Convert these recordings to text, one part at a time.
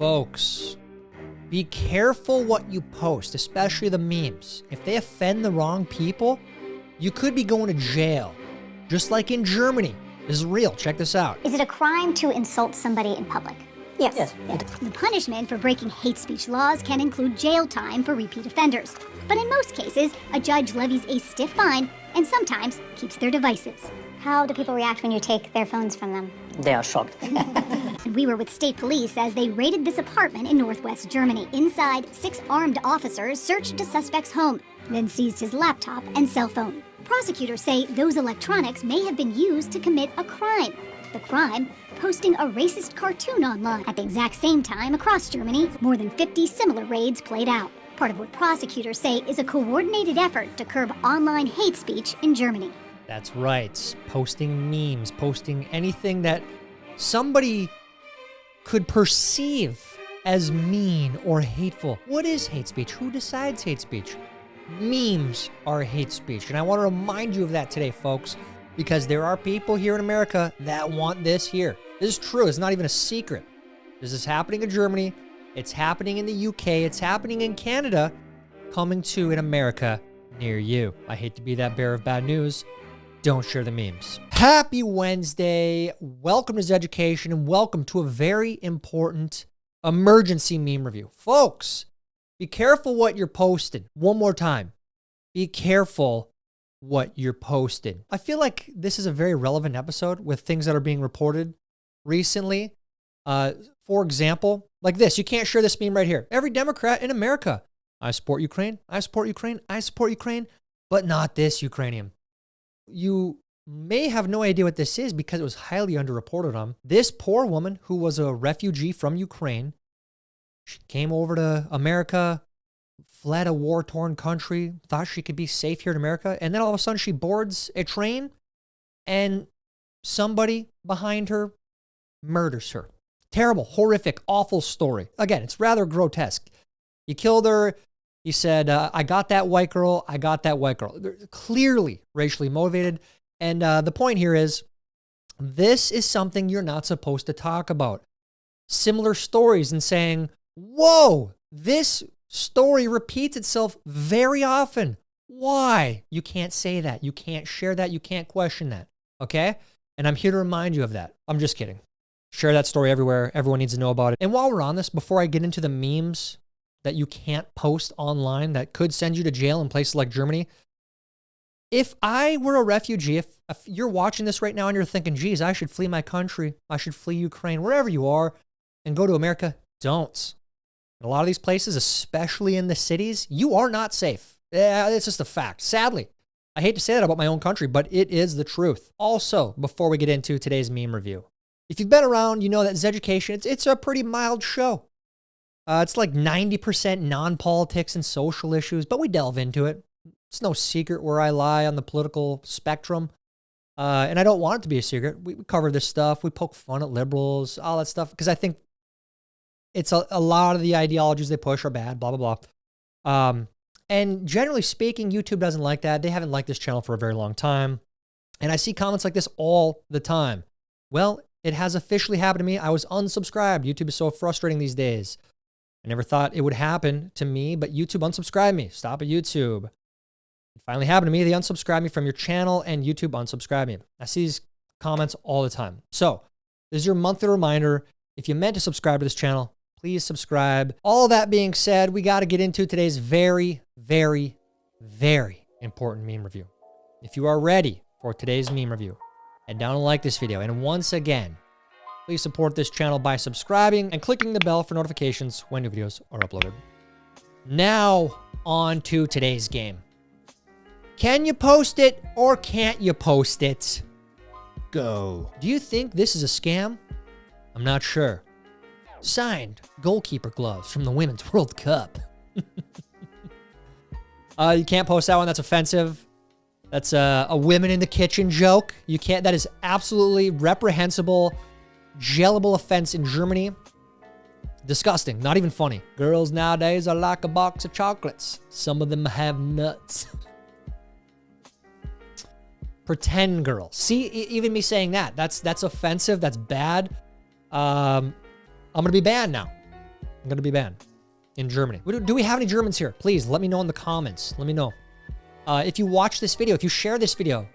Folks, be careful what you post, especially the memes. If they offend the wrong people, you could be going to jail. Just like in Germany. This is real. Check this out. Is it a crime to insult somebody in public? Yes. The punishment for breaking hate speech laws can include jail time for repeat offenders. But in most cases, a judge levies a stiff fine and sometimes keeps their devices. How do people react when you take their phones from them? They are shocked. And we were with state police as they raided this apartment in northwest Germany. Inside, 6 armed officers searched a suspect's home, then seized his laptop and cell phone. Prosecutors say those electronics may have been used to commit a crime. The crime? Posting a racist cartoon online. At the exact same time across Germany, more than 50 similar raids played out. Part of what prosecutors say is a coordinated effort to curb online hate speech in Germany. That's right. Posting memes, posting anything that somebody could perceive as mean or hateful. What is hate speech? Who decides hate speech? Memes are hate speech. And I want to remind you of that today, folks, because there are people here in America that want this here. This is true. It's not even a secret. This is happening in Germany. It's happening in the UK. It's happening in Canada. Coming to in America near you. I hate to be that bearer of bad news. Don't share the memes. Happy Wednesday. Welcome to Zeducation and welcome to a very important emergency meme review. Folks, be careful what you're posting. One more time. Be careful what you're posting. I feel like this is a very relevant episode with things that are being reported recently. For example, like this. You can't share this meme right here. Every Democrat in America. I support Ukraine. I support Ukraine. I support Ukraine. But not this Ukrainian. You may have no idea what this is because it was highly underreported on. This poor woman who was a refugee from Ukraine, she came over to America, fled a war-torn country, thought she could be safe here in America, and then all of a sudden she boards a train and somebody behind her murders her. Terrible, horrific, awful story. Again, it's rather grotesque. He killed her. He said, I got that white girl. I got that white girl. They're clearly racially motivated. And the point here is, this is something you're not supposed to talk about. Similar stories and saying, whoa, this story repeats itself very often. Why? You can't say that. You can't share that. You can't question that. Okay? And I'm here to remind you of that. I'm just kidding. Share that story everywhere. Everyone needs to know about it. And while we're on this, before I get into the memes that you can't post online that could send you to jail in places like Germany. If I were a refugee, if you're watching this right now and you're thinking, geez, I should flee my country, I should flee Ukraine, wherever you are, and go to America, don't. In a lot of these places, especially in the cities, you are not safe. Yeah, it's just a fact. Sadly, I hate to say that about my own country, but it is the truth. Also, before we get into today's meme review, if you've been around, you know that Zeducation, it's a pretty mild show. It's like 90% non-politics and social issues, but we delve into it. It's no secret where I lie on the political spectrum. And I don't want it to be a secret. We cover this stuff. We poke fun at liberals, all that stuff, because I think it's a lot of the ideologies they push are bad, blah, blah, blah. And generally speaking, YouTube doesn't like that. They haven't liked this channel for a very long time. And I see comments like this all the time. Well, it has officially happened to me. I was unsubscribed. YouTube is so frustrating these days. I never thought it would happen to me, but YouTube unsubscribed me. Stop at YouTube. It finally happened to me. They unsubscribed me from your channel and YouTube unsubscribed me. I see these comments all the time. So this is your monthly reminder. If you meant to subscribe to this channel, please subscribe. All that being said, we got to get into today's very, very, very important meme review. If you are ready for today's meme review, head down and like this video. And once again, please support this channel by subscribing and clicking the bell for notifications when new videos are uploaded. Now, on to today's game. Can you post it or can't you post it? Go. Do you think this is a scam? I'm not sure. Signed, goalkeeper gloves from the Women's World Cup. You can't post that one. That's offensive. That's a women in the kitchen joke. You can't. That is absolutely reprehensible. Jailable offense in Germany. Disgusting. Not even funny. Girls nowadays are like a box of chocolates. Some of them have nuts. Pretend girls. See, even me saying that, that's offensive. That's bad. I'm going to be banned now. I'm going to be banned in Germany. Do we have any Germans here? Please let me know in the comments. Let me know. If you watch this video, if you share this video,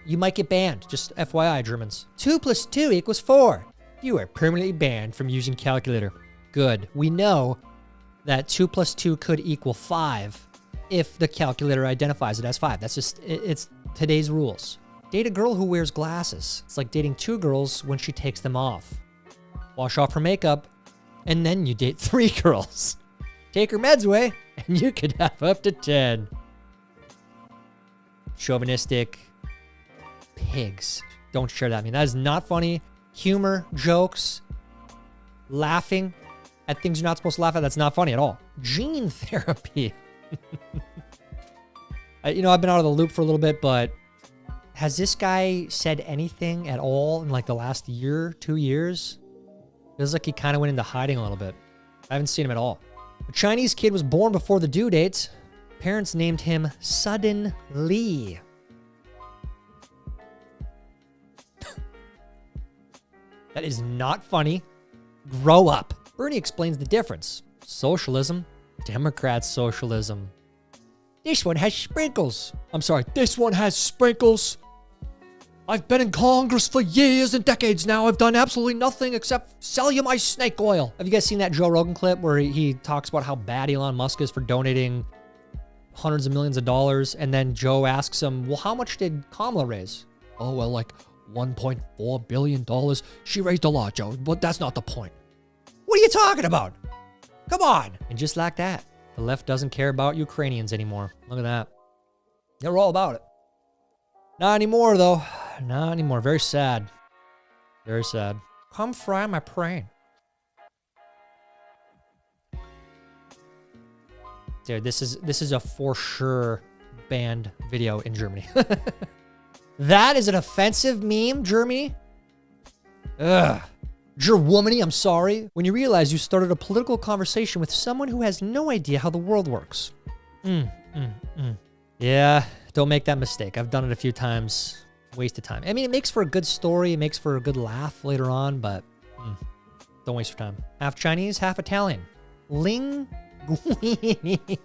you might get banned. Just FYI, Germans. 2 + 2 = 4. You are permanently banned from using calculator. Good. We know that 2 + 2 could equal 5 if the calculator identifies it as 5. That's just, it's today's rules. Date a girl who wears glasses. It's like dating 2 girls when she takes them off. Wash off her makeup, and then you date 3 girls. Take her meds away, and you could have up to 10. Chauvinistic pigs. Don't share that. I mean, that is not funny. Humor, jokes, laughing at things you're not supposed to laugh at. That's not funny at all. Gene therapy. I've been out of the loop for a little bit, but has this guy said anything at all in like the last year, 2 years? Feels like he kind of went into hiding a little bit. I haven't seen him at all. A Chinese kid was born before the due date. Parents named him Sudden Lee. That is not funny. Grow up. Bernie explains the difference. Socialism, Democrat socialism. This one has sprinkles. I'm sorry, this one has sprinkles. I've been in Congress for years and decades now. I've done absolutely nothing except sell you my snake oil. Have you guys seen that Joe Rogan clip where he talks about how bad Elon Musk is for donating hundreds of millions of dollars? And then Joe asks him, well, how much did Kamala raise? Oh, well, like $1.4 billion. She raised a lot, Joe, but that's not the point. What are you talking about? Come on. And just like that, the left doesn't care about Ukrainians anymore. Look at that. They're all about it. Not anymore, though. Not anymore. Very sad. Very sad. Come fry my brain. Dude, this is a for sure banned video in Germany. That is an offensive meme, Germany. Ugh. Gerwomany, I'm sorry. When you realize you started a political conversation with someone who has no idea how the world works. Yeah, don't make that mistake. I've done it a few times. Waste of time. I mean, it makes for a good story. It makes for a good laugh later on, but don't waste your time. Half Chinese, half Italian. Linguini.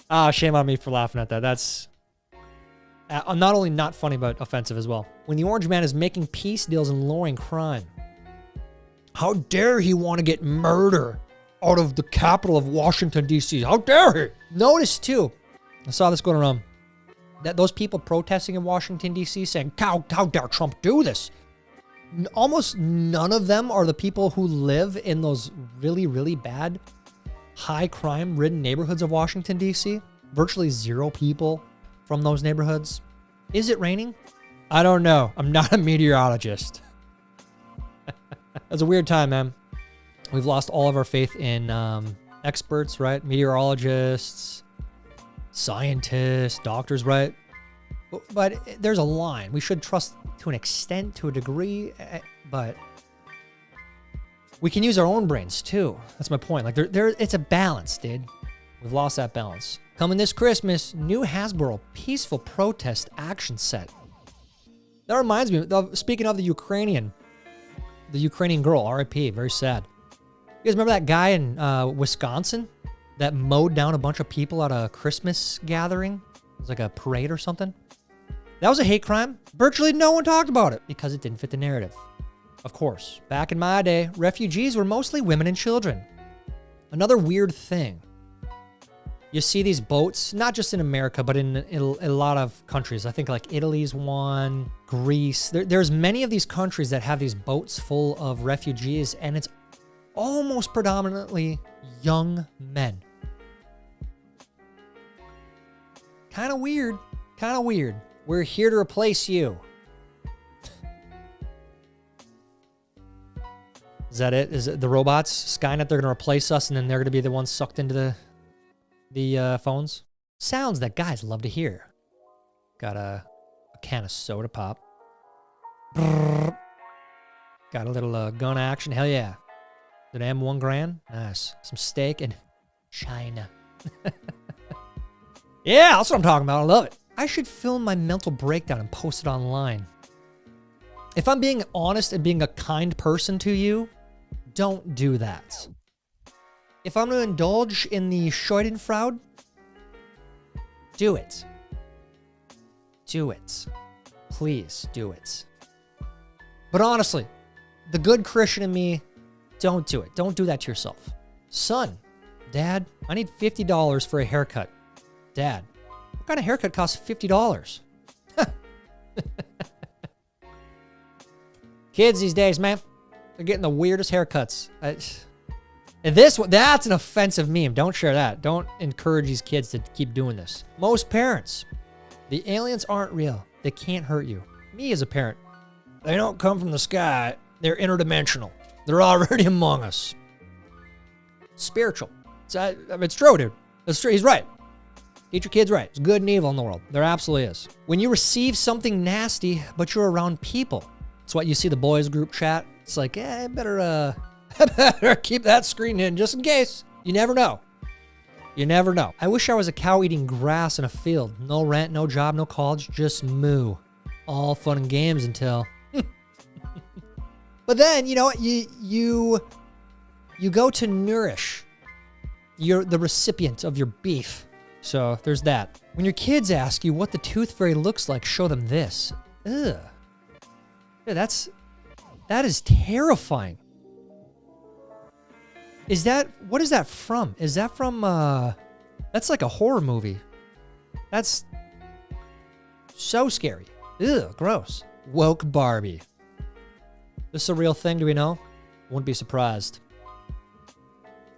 Ah, shame on me for laughing at that. That's not only not funny, but offensive as well. When the orange man is making peace deals and lowering crime. How dare he want to get murder out of the capital of Washington, D.C.? How dare he? Notice, too, I saw this going around, that those people protesting in Washington, D.C. saying, how dare Trump do this? Almost none of them are the people who live in those really, really bad, high crime-ridden neighborhoods of Washington, D.C. Virtually 0 people from those neighborhoods. Is it raining? I don't know. I'm not a meteorologist. That's a weird time, man. We've lost all of our faith in experts, right? Meteorologists, scientists, doctors, right? But there's a line. We should trust to an extent, to a degree, but we can use our own brains too. That's my point. Like it's a balance, dude. We've lost that balance. Coming this Christmas, new Hasbro peaceful protest action set. That reminds me, speaking of the Ukrainian girl, RIP, very sad. You guys remember that guy in Wisconsin that mowed down a bunch of people at a Christmas gathering? It was like a parade or something. That was a hate crime. Virtually no one talked about it because it didn't fit the narrative. Of course, back in my day, refugees were mostly women and children. Another weird thing. You see these boats, not just in America, but in a lot of countries. I think like Italy's one, Greece. There's many of these countries that have these boats full of refugees, and it's almost predominantly young men. Kind of weird. Kind of weird. We're here to replace you. Is that it? Is it the robots? Skynet, they're going to replace us, and then they're going to be the ones sucked into the phones? Sounds that guys love to hear. Got a can of soda pop. Brrr. Got a little gun action. Hell yeah. An M1 Grand. Nice. Some steak and China. Yeah, that's what I'm talking about. I love it. I should film my mental breakdown and post it online. If I'm being honest and being a kind person to you, Don't do that. If I'm going to indulge in the Schadenfreude, do it. Do it. Please do it. But honestly, the good Christian in me, don't do it. Don't do that to yourself. Son, Dad, I need $50 for a haircut. Dad, what kind of haircut costs $50? Kids these days, man, they're getting the weirdest haircuts. And that's an offensive meme. Don't share that. Don't encourage these kids to keep doing this. Most parents, the aliens aren't real. They can't hurt you. Me as a parent, they don't come from the sky. They're interdimensional. They're already among us. Spiritual. It's true, dude. It's true. He's right. Teach your kids right. There's good and evil in the world. There absolutely is. When you receive something nasty, but you're around people, it's what you see the boys group chat. It's like, I better keep that screen in just in case. You never know. You never know. I wish I was a cow eating grass in a field. No rent, no job, no college, just moo. All fun and games until... But then, you know what? You go to nourish. You're the recipient of your beef. So there's that. When your kids ask you what the tooth fairy looks like, show them this. Ugh. Yeah, that is terrifying. What is that from? Is that from, that's like a horror movie. That's so scary. Ugh, gross. Woke Barbie. This is a real thing, do we know? Wouldn't be surprised.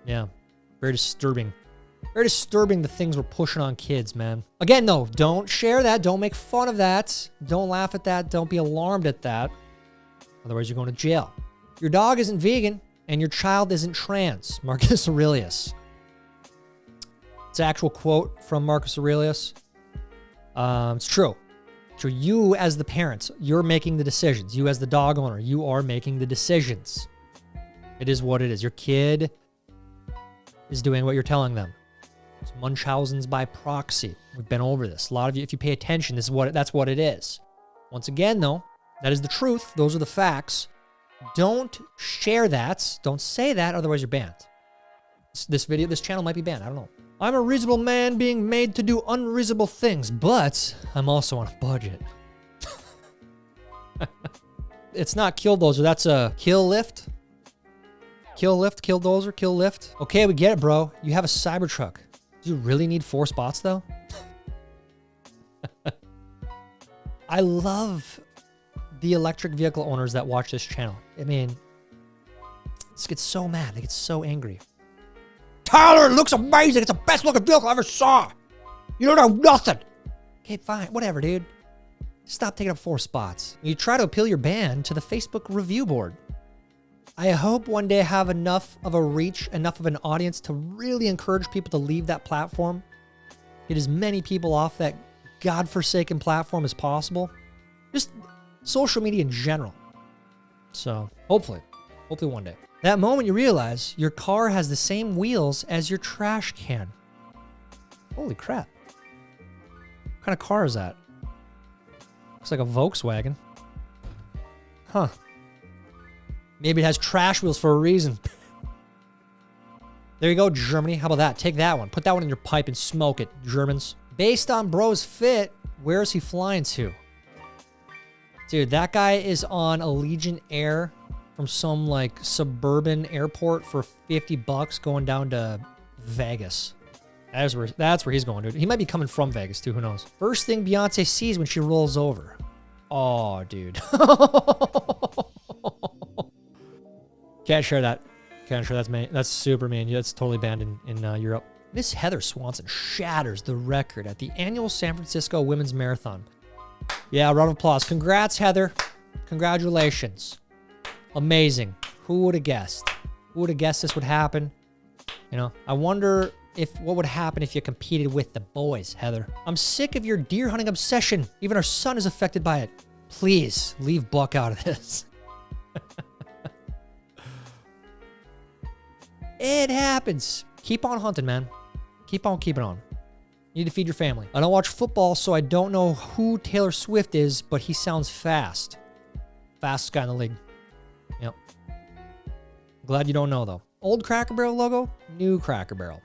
Yeah, very disturbing. Very disturbing the things we're pushing on kids, man. Again, though, don't share that. Don't make fun of that. Don't laugh at that. Don't be alarmed at that. Otherwise, you're going to jail. Your dog isn't vegan, and your child isn't trans. Marcus Aurelius. It's an actual quote from Marcus Aurelius. It's true. So you, as the parents, you're making the decisions. You, as the dog owner, you are making the decisions. It is what it is. Your kid is doing what you're telling them. It's Munchausen's by proxy. We've been over this. A lot of you, if you pay attention, that's what it is. Once again, though, that is the truth. Those are the facts. Don't share that. Don't say that, otherwise you're banned. This channel might be banned. I don't know. I'm a reasonable man being made to do unreasonable things, but I'm also on a budget. It's not Killdozer. That's a kill lift. Kill lift, Killdozer, kill lift. Okay, we get it, bro. You have a Cybertruck. Do you really need 4 spots, though? I love the electric vehicle owners that watch this channel. I mean, they get so mad. They get so angry. Tyler, it looks amazing. It's the best looking vehicle I ever saw. You don't know nothing. Okay, fine. Whatever, dude. Stop taking up 4 spots. You try to appeal your band to the Facebook review board. I hope one day I have enough of a reach, enough of an audience to really encourage people to leave that platform. Get as many people off that godforsaken platform as possible. Just social media in general. So hopefully one day. That moment you realize your car has the same wheels as your trash can. Holy crap. What kind of car is that? Looks like a Volkswagen. Huh. Maybe it has trash wheels for a reason. There you go, Germany. How about that? Take that one. Put that one in your pipe and smoke it, Germans. Based on bro's fit, where is he flying to? Dude, that guy is on Allegiant Air from some like suburban airport for $50 going down to Vegas. That's where he's going, dude. He might be coming from Vegas too, who knows? First thing Beyonce sees when she rolls over. Oh, dude. Can't share that. Can't share that's super mean. That's totally banned in Europe. Miss Heather Swanson shatters the record at the annual San Francisco Women's Marathon. Yeah, round of applause. Congrats, Heather. Congratulations. Amazing. Who would have guessed? Who would have guessed this would happen? You know, I wonder what would happen if you competed with the boys, Heather. I'm sick of your deer hunting obsession. Even our son is affected by it. Please leave Buck out of this. It happens. Keep on hunting, man. Keep on keeping on. You need to feed your family. I don't watch football, so I don't know who Taylor Swift is, but he sounds fast. Fastest guy in the league. Yep. Glad you don't know, though. Old Cracker Barrel logo, new Cracker Barrel.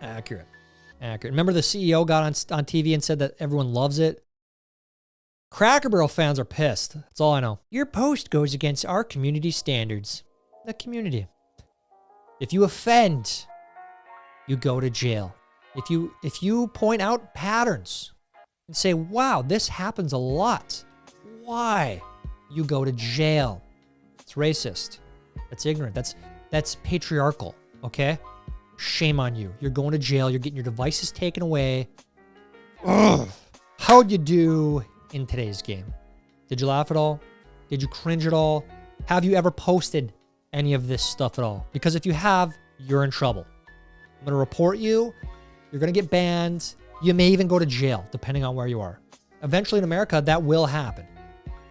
Accurate. Accurate. Remember the CEO got on TV and said that everyone loves it? Cracker Barrel fans are pissed. That's all I know. Your post goes against our community standards. The community. If you offend, you go to jail. If you point out patterns and say, wow, this happens a lot. Why? You go to jail. It's racist. That's ignorant. That's patriarchal, okay? Shame on you. You're going to jail. You're getting your devices taken away. Ugh. How'd you do in today's game? Did you laugh at all? Did you cringe at all? Have you ever posted any of this stuff at all? Because if you have, you're in trouble. I'm going to report you. You're going to get banned. You may even go to jail, depending on where you are. Eventually in America, that will happen.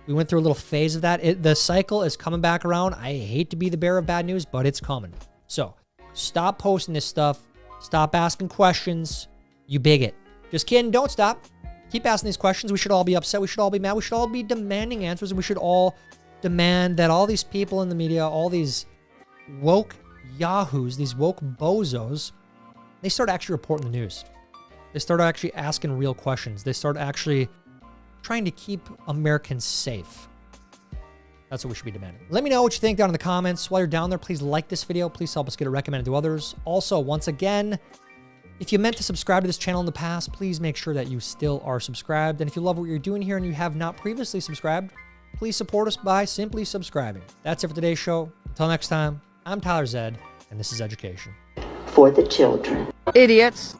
We went through a little phase of that. The cycle is coming back around. I hate to be the bearer of bad news, but it's coming. So stop posting this stuff. Stop asking questions. You bigot. Just kidding. Don't stop. Keep asking these questions. We should all be upset. We should all be mad. We should all be demanding answers. And we should all demand that all these people in the media, all these woke yahoos, these woke bozos, they start actually reporting the news. They start actually asking real questions. They start actually trying to keep Americans safe. That's what we should be demanding. Let me know what you think down in the comments. While you're down there, please like this video. Please help us get it recommended to others. Also, once again, if you meant to subscribe to this channel in the past, please make sure that you still are subscribed. And if you love what you're doing here and you have not previously subscribed, please support us by simply subscribing. That's it for today's show. Until next time, I'm Tyler Zed, and this is Zeducation. For the children. Idiots.